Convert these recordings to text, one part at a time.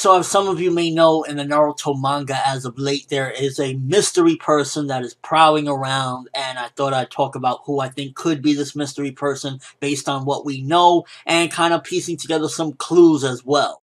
So as some of you may know, in the Naruto manga as of late, there is a mystery person that is prowling around, and I thought I'd talk about who I think could be this mystery person based on what we know, and kind of piecing together some clues as well.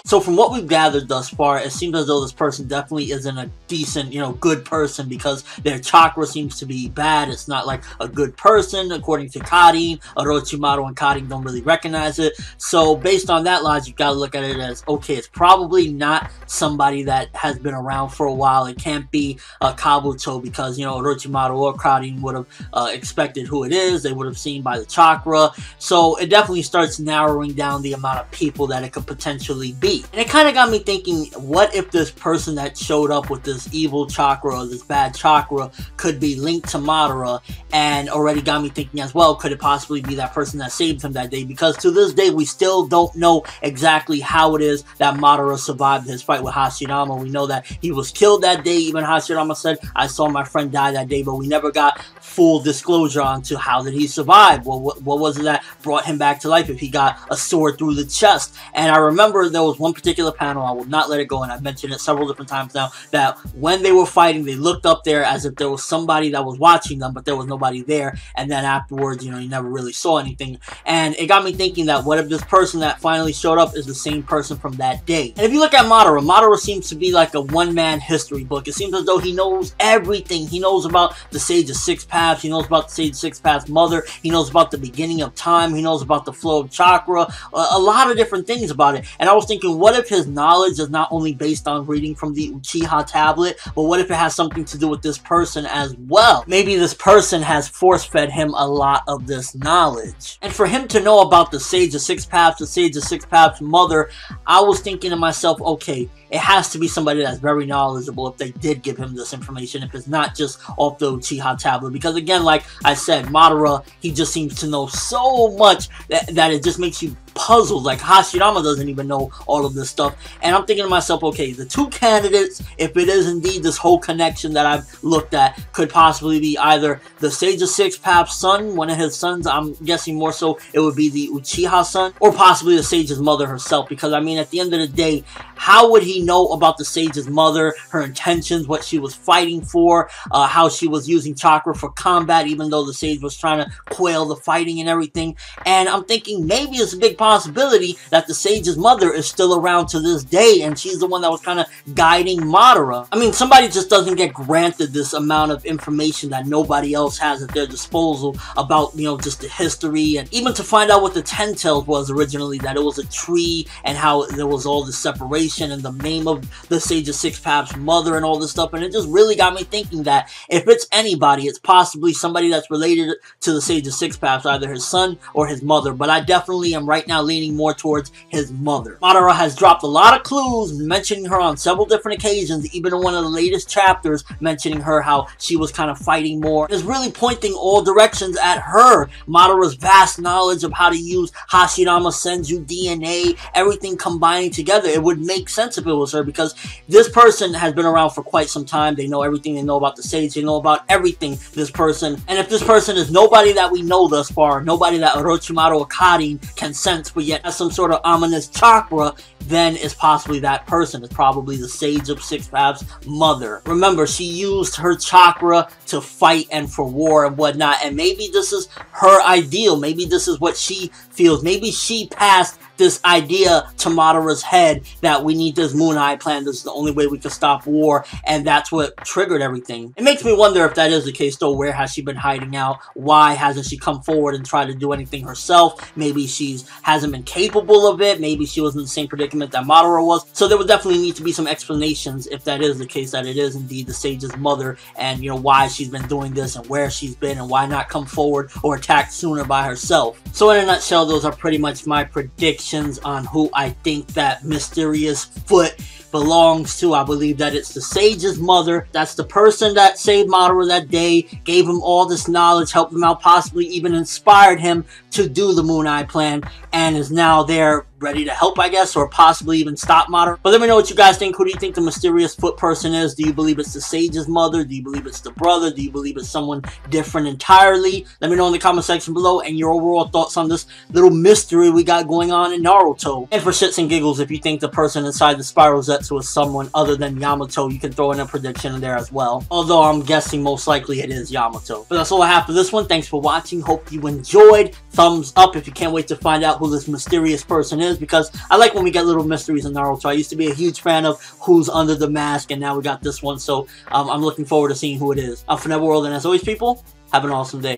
So from what we've gathered thus far, it seems as though this person definitely isn't a decent, good person, because their chakra seems to be bad. It's not like a good person, according to Karin. Orochimaru and Karin don't really recognize it. So based on that logic, you've got to look at it as, okay, it's probably not somebody that has been around for a while. It can't be Kabuto, because, Orochimaru or Karin would have expected who it is. They would have seen by the chakra. So it definitely starts narrowing down the amount of people that it could potentially be. And it kind of got me thinking, what if this person that showed up with this evil chakra or this bad chakra could be linked to Madara, and already got me thinking as well, could it possibly be that person that saved him that day? Because to this day, we still don't know exactly how it is that Madara survived his fight with Hashirama. We know that he was killed that day. Even Hashirama said, I saw my friend die that day, but we never got full disclosure onto how did he survive. Well, what was it that brought him back to life if he got a sword through the chest? And I remember there was one particular panel, I will not let it go, and I've mentioned it several different times now, that when they were fighting, they looked up there as if there was somebody that was watching them, but there was nobody there, and then afterwards, you never really saw anything. And it got me thinking that what if this person that finally showed up is the same person from that day? And if you look at Madara, Madara seems to be like a one-man history book. It seems as though he knows everything. He knows about the Sage of Six Paths, he knows about the Sage of Six Paths mother, he knows about the beginning of time, he knows about the flow of chakra, a lot of different things about it. And I was thinking, what if his knowledge is not only based on reading from the Uchiha tablet, but what if it has something to do with this person as well? Maybe this person has force-fed him a lot of this knowledge. And for him to know about the Sage of Six Paths, the Sage of Six Paths mother, I was thinking to myself, okay, it has to be somebody that's very knowledgeable if they did give him this information, if it's not just off the Uchiha tablet. Because again, like I said, Madara, he just seems to know so much that it just makes you puzzled. Like Hashirama doesn't even know all of this stuff. And I'm thinking to myself, okay, the two candidates, if it is indeed this whole connection that I've looked at, could possibly be either the Sage of Six Paths son, one of his sons, I'm guessing more so it would be the Uchiha son, or possibly the Sage's mother herself. Because I mean, at the end of the day, how would he know about the Sage's mother, her intentions, what she was fighting for, how she was using chakra for combat, even though the Sage was trying to quail the fighting and everything? And I'm thinking maybe it's a big possibility that the Sage's mother is still around to this day, and she's the one that was kind of guiding Madara. I mean, somebody just doesn't get granted this amount of information that nobody else has at their disposal about, just the history, and even to find out what the Ten Tails was originally, that it was a tree, and how there was all this separation, and the name of the Sage of Six Paths mother, and all this stuff. And it just really got me thinking that if it's anybody, it's possibly somebody that's related to the Sage of Six Paths, either his son or his mother. But I definitely am right now leaning more towards his mother. Madara has dropped a lot of clues, mentioning her on several different occasions, even in one of the latest chapters, mentioning her, how she was kind of fighting more. It's really pointing all directions at her. Madara's vast knowledge of how to use Hashirama Senju DNA, everything combining together. It would make sense if it was her, because this person has been around for quite some time. They know everything. They know about the Sage. They know about everything, this person. And if this person is nobody that we know thus far, nobody that Orochimaru or Karin can sense, but yet has some sort of ominous chakra, then it's possibly that person. It's probably the Sage of Six Paths mother. Remember, she used her chakra to fight and for war and whatnot, and maybe this is her ideal. Maybe this is what she feels. Maybe she passed this idea to Madara's head that we need this Moon Eye plan. This is the only way we can stop war, and that's what triggered everything. It makes me wonder if that is the case, though. Where has she been hiding out? Why hasn't she come forward and tried to do anything herself? Maybe she hasn't been capable of it. Maybe she was in the same predicament that Madara was. So there would definitely need to be some explanations if that is the case, that it is indeed the Sage's mother, and why she's been doing this and where she's been, and why not come forward or attack sooner by herself. So in a nutshell, those are pretty much my predictions on who I think that mysterious foot belongs to. I believe that it's the Sage's mother. That's the person that saved Madara that day, gave him all this knowledge, helped him out, possibly even inspired him to do the Moon Eye plan, and is now there ready to help, I guess, or possibly even stop Madara. But let me know what you guys think. Who do you think the mysterious foot person is? Do you believe it's the sage's mother? Do you believe it's the brother? Do you believe it's someone different entirely? Let me know in the comment section below, and your overall thoughts on this little mystery we got going on in Naruto. And for shits and giggles, if you think the person inside the Spiral Zetsu is someone other than Yamato, you can throw in a prediction in there as well. Although I'm guessing most likely it is Yamato. But that's all I have for this one. Thanks for watching. Hope you enjoyed. Thumbs up if you can't wait to find out who this mysterious person is, because I like when we get little mysteries in Naruto. I used to be a huge fan of who's under the mask, and now we got this one, so I'm looking forward to seeing who it is. I'm ForneverWorld, and as always, people, have an awesome day.